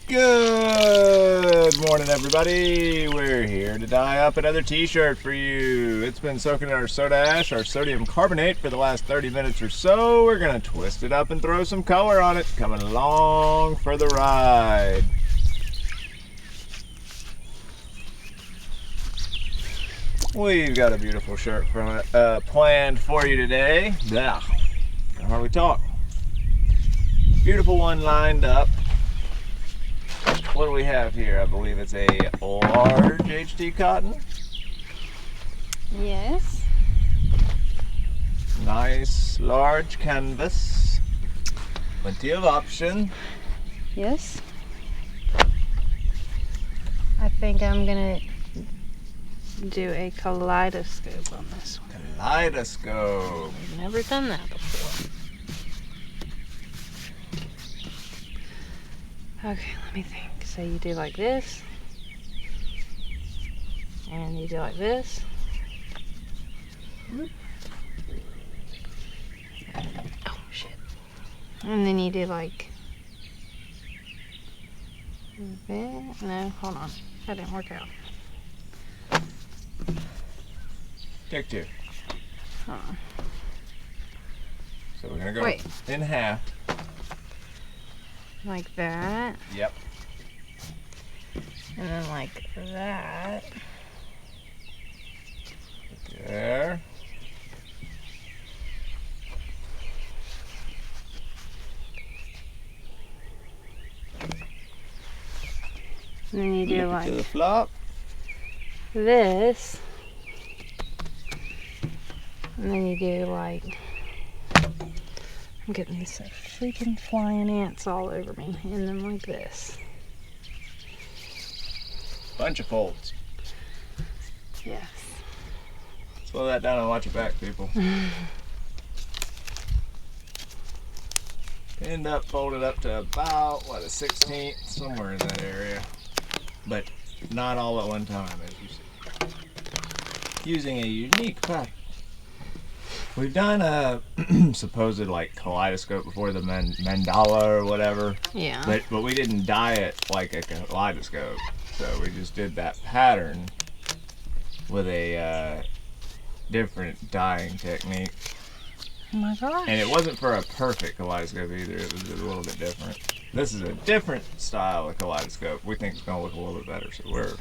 Good morning, everybody. We're here to dye up another t-shirt for you. It's been soaking in our soda ash, our sodium carbonate, for the last 30 minutes or so. We're going to twist it up and throw some color on it. Coming along for the ride. We've got a beautiful shirt from planned for you today. Yeah, can hardly talk. Beautiful one lined up. What do we have here? I believe it's a large HT cotton. Yes. Nice large canvas. Plenty of option. Yes. I think I'm gonna do a kaleidoscope on this one. Kaleidoscope. We've never done that before. Okay, let me think. So you do like this, and you do like this. Oh shit. And then you do like that. No, hold on. That didn't work out. Take two. Hold on. So we're gonna go Wait. in half. Like that. Yep. And then like that. There. And then you do Flip it like to the flop. this. And then you do like, I'm getting these freaking flying ants all over me. And then like this. Bunch of folds. Yes. Slow that down and watch it back, people. End up folded up to about, what, a 16th, somewhere in that area. But not all at one time, as you see. Using a unique pattern. We've done a supposed like kaleidoscope before, the mandala or whatever. Yeah. But we didn't dye it like a kaleidoscope. So we just did that pattern with a different dyeing technique. Oh my gosh. And it wasn't for a perfect kaleidoscope either. It was a little bit different. This is a different style of kaleidoscope. We think it's going to look a little bit better. So we're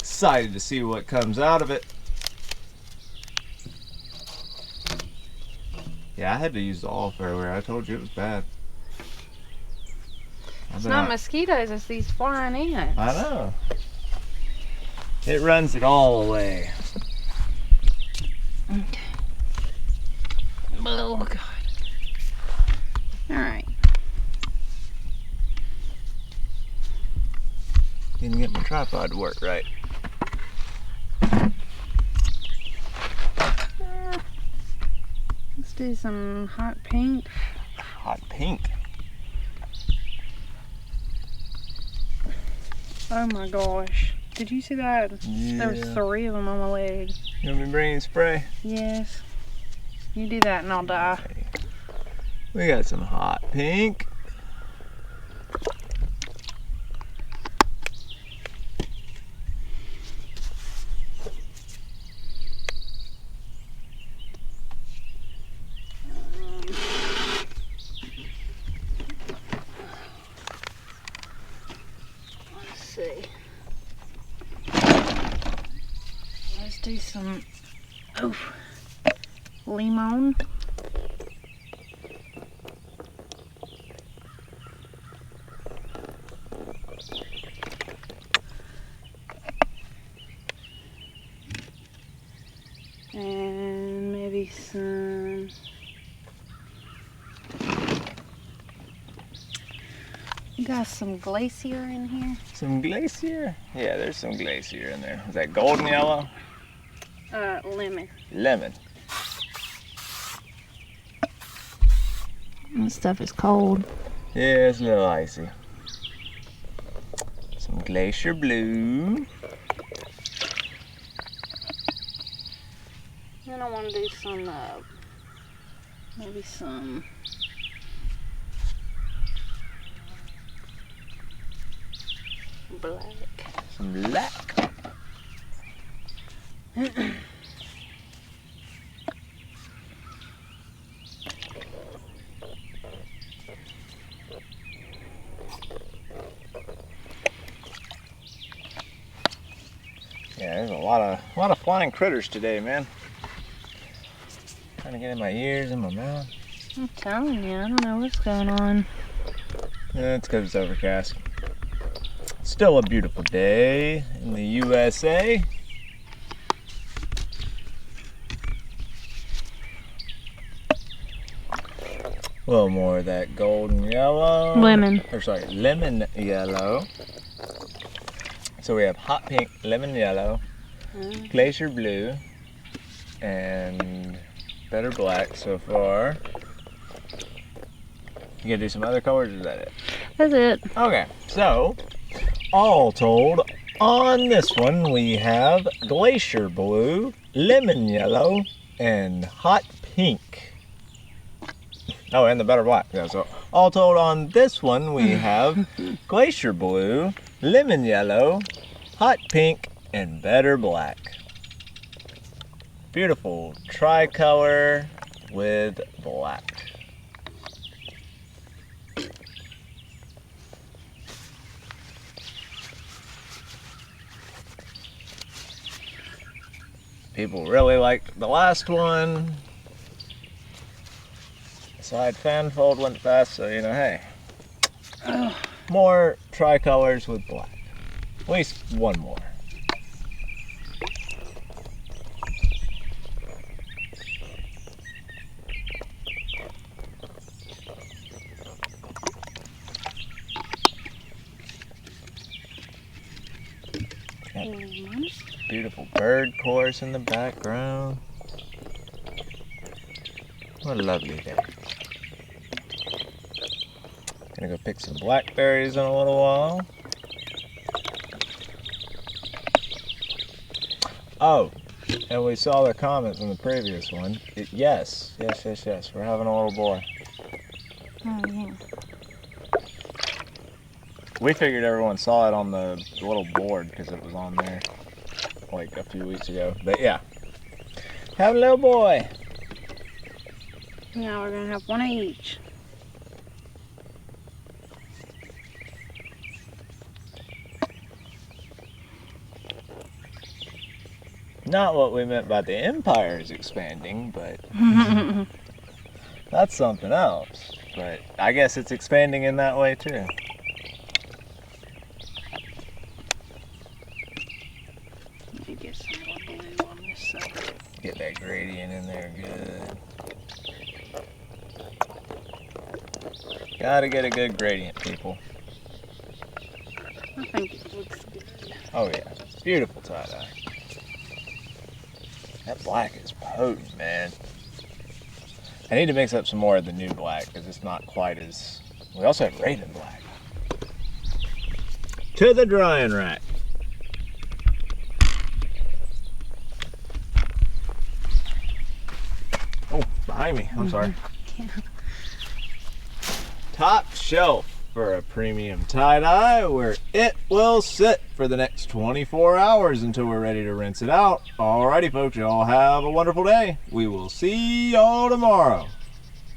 excited to see what comes out of it. Yeah, I had to use the all fairway. I told you it was bad. It's not mosquitoes, it's these flying ants. I know. It runs it all away. Okay. Oh god. Alright. Didn't get my tripod to work right. Let's do some hot pink. Hot pink. Oh my gosh. Did you see that? Yeah. There was 3 of them on my leg. You want me to bring you spray? Yes. You do that and I'll die. Okay. We got some hot pink. Let's see. Let's do some limon. And maybe some you got some glacier in here? Some glacier? Yeah, there's some glacier in there. Is that golden yellow? Lemon. Lemon. This stuff is cold. Yeah, it's a little icy. Some glacier blue. Then I want to do some, maybe some black. Some black. Yeah, there's a lot of flying critters today, man. Trying to get in my ears and my mouth. I'm telling you, I don't know what's going on. Yeah, it's because it's overcast. Still a beautiful day in the USA. A little more of that golden yellow. Lemon yellow. So we have hot pink, lemon yellow, glacier blue, and better black so far. You gonna do some other colors, or is that it? That's it. Okay, so all told, on this one we have glacier blue, lemon yellow, and hot pink. Oh, and the better black. Yeah, so all told on this one we have glacier blue, lemon yellow, hot pink, and better black. Beautiful tricolor with black. People really liked the last one. Side fan fold went fast, so hey. More tricolors with black. At least one more. Beautiful bird chorus in the background. What a lovely day. Gonna go pick some blackberries in a little while. Oh, and we saw the comments in the previous one. Yes. We're having a little boy. Oh, yeah. We figured everyone saw it on the little board because it was on there like a few weeks ago. But yeah, have a little boy. Now we're gonna have one of each. Not what we meant by the empire is expanding, but that's something else. But I guess it's expanding in that way too. Let me get some more blue on this side. Get that gradient in there good. Gotta get a good gradient, people. I think it looks good. Oh yeah, beautiful tie-dye. That black is potent, man. I need to mix up some more of the new black because it's not quite as... We also have Raven black. To the drying rack. Oh, behind me. I'm sorry. Yeah. Top shelf for a premium tie-dye where it will sit for the next 24 hours until we're ready to rinse it out. Alrighty folks, y'all have a wonderful day. We will see y'all tomorrow.